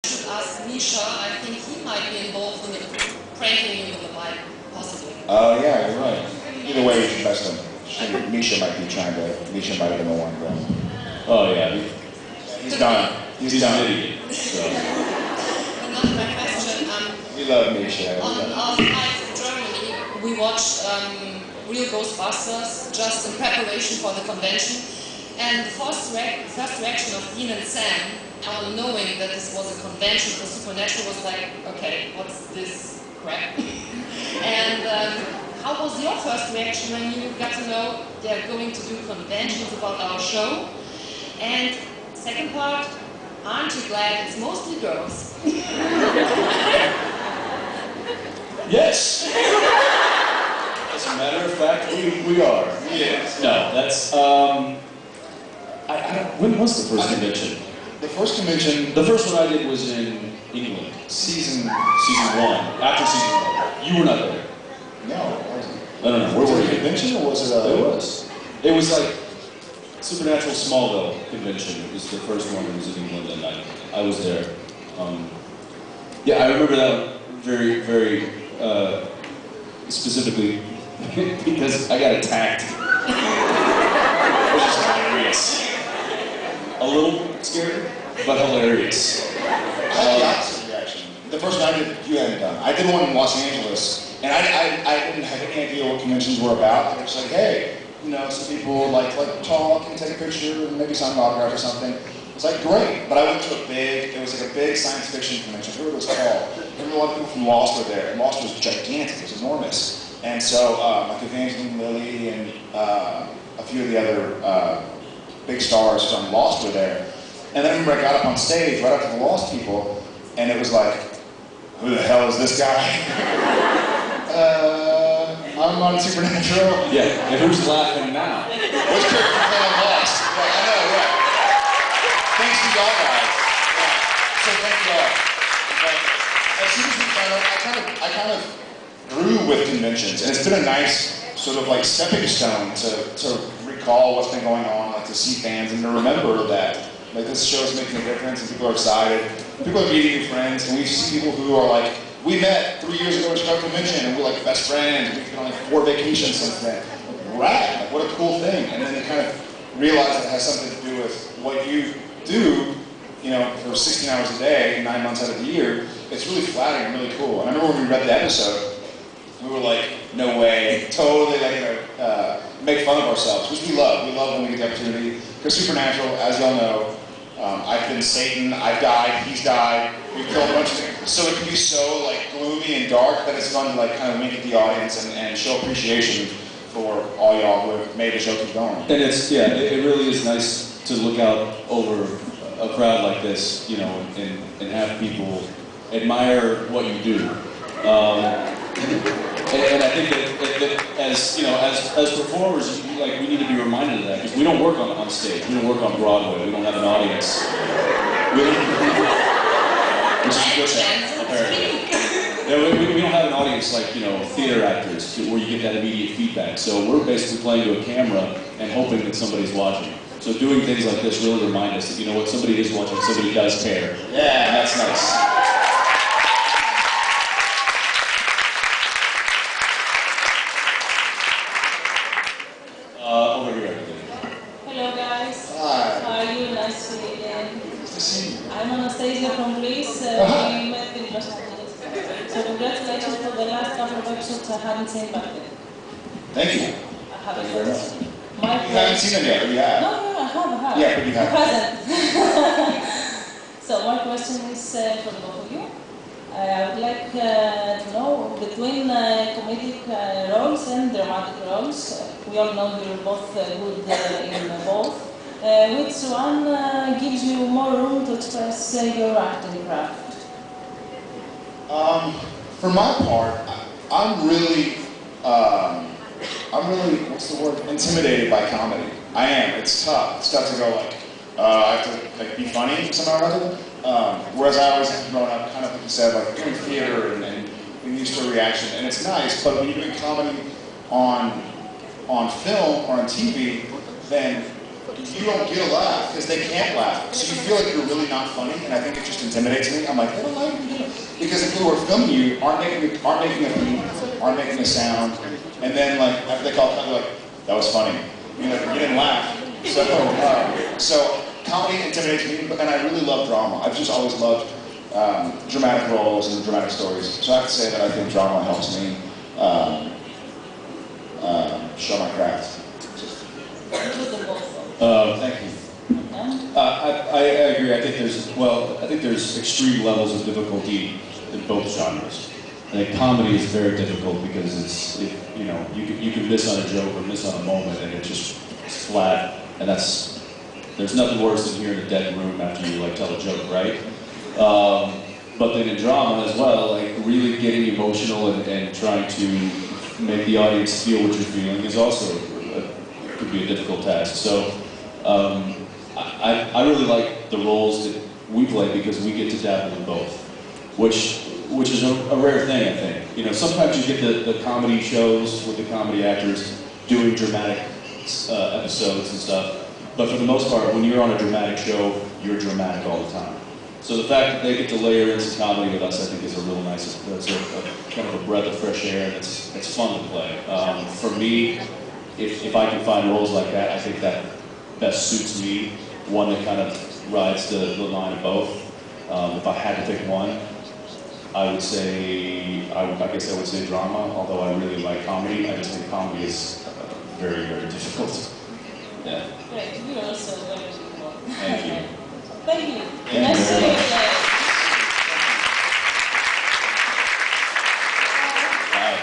should ask Misha. I think he might be involved in the pranking you with the mic, possibly. Yeah, you're right. Either way, we should best him. Misha might be trying to. Misha might have been the one, but. Oh yeah, He's done. He's done. an idiot. So. Another question. We love Misha. On our flight to Germany, we watched Real Ghostbusters just in preparation for the convention. And the first reaction of Dean and Sam, knowing that this was a convention for Supernatural, was like, okay, what's this crap? And how was your first reaction when you got to know they're going to do conventions about our show? And second part, aren't you glad it's mostly girls? Yes. As a matter of fact, we are. Yes. No, that's when was the first convention? The first convention. The first one I did was in England. Season 1. After season 1. You were not there. No, it wasn't. I don't know. Was it a convention or was it a? It was. It was like Supernatural Smallville convention. It was the first one. It was in England, and I was there. Yeah, I remember that very, very specifically because I got attacked. It was just hilarious. A little scary, but hilarious. I had the opposite reaction. The first one I did, you hadn't done. I did one in Los Angeles, and I didn't have any idea what conventions were about. They were just like, hey, you know, some people like talk and take a picture and maybe sign an autograph or something. It's like, great, but I went to it was like a big science fiction convention. I forget what it was called. I remember a lot of people from Lost were there, and Lost was gigantic, it was enormous. And so, like Evangeline Lilly and a few of the other big stars from Lost were there. And then I remember I got up on stage right after the Lost people, and it was like, who the hell is this guy? I'm on Supernatural. Yeah, and who's laughing now? Which character playing Lost? Yeah, I know, yeah. Thanks to y'all guys. Yeah. So thank y'all. But as soon as we found out, I kind of grew with conventions, and it's been a nice sort of like stepping stone to recall what's been going on, like to see fans and to remember that like this show is making a difference and people are excited. People are meeting new friends, and we see people who are like, we met 3 years ago at Chicago Convention, and we're like best friends, and we've been on like 4 vacations since then. Rad, like what a cool thing. And then you kind of realize it has something to do with what you do, you know, for 16 hours a day, 9 months out of the year. It's really flattering and really cool. And I remember when we read the episode, we were like, no way, totally like, make fun of ourselves, which we love. We love when we get the opportunity. Because Supernatural, as y'all know, I've been Satan, I've died, he's died, we've killed a bunch of things. So it can be so like gloomy and dark that it's fun to like kind of wink at the audience and show appreciation for all y'all who have made the show keep going. And it's, yeah, it really is nice to look out over a crowd like this, you know, and have people admire what you do. And I think that as, you know, as performers, like, we need to be reminded of that, because we don't work on stage, we don't work on Broadway, we don't have an audience. Which is a good thing, apparently. Yeah, we don't have an audience like, you know, theater actors, where you get that immediate feedback. So we're basically playing to a camera and hoping that somebody's watching. So doing things like this really remind us that, you know what, somebody is watching, somebody does care. Yeah. And that's nice. Over here. Hello guys. Hi. How are you? Nice to see you again. Nice to see you. I'm Anastasia from Greece. We met in Los Angeles. So congratulations for the last couple of episodes I haven't seen back then. Thank you. I haven't Thank you very much. seen. You haven't seen them yet, or you have? No, I have. Yeah, but you haven't. Present. So my question is for the both of you. I would like to know, between comedic roles and dramatic roles, we all know you're both good in both, which one gives you more room to express your acting craft? For my part, I'm really, what's the word, intimidated by comedy. I am, it's tough. It's tough to go like, I have to like be funny somehow or other. Whereas I always have grown up, kind of like you said, like doing theater and being used to a reaction, and it's nice, but when you're doing comedy on film or on TV, then you don't get a laugh because they can't laugh. So you feel like you're really not funny, and I think it just intimidates me. I'm like, they don't like me. Because if people who are filming you aren't making a beat, aren't making a sound, and then like after they call it, they're like, that was funny. You know, you didn't laugh. So comedy intimidates me, and I really love drama. I've just always loved dramatic roles and dramatic stories. So I have to say that I think drama helps me show my craft. Thank you. I agree. I think there's extreme levels of difficulty in both genres. I think comedy is very difficult because you can miss on a joke or miss on a moment and it's flat, and there's nothing worse than hearing a dead room after you like tell a joke, right? But then in drama as well, like really getting emotional and trying to make the audience feel what you're feeling is also could be a difficult task. So I really like the roles that we play because we get to dabble in both, which is a rare thing, I think. You know, sometimes you get the comedy shows with the comedy actors doing dramatic episodes and stuff, but for the most part, when you're on a dramatic show, you're dramatic all the time. So the fact that they get to layer in some comedy with us, I think, is a real nice, that's a kind of a breath of fresh air, and it's fun to play. For me, if I can find roles like that, I think that best suits me, one that kind of rides the line of both. If I had to pick one, I guess I would say drama, although I really like comedy. I just think comedy is very, very difficult. Yeah. Great, you're also very difficult. Thank you. Thank you. Thank you very much.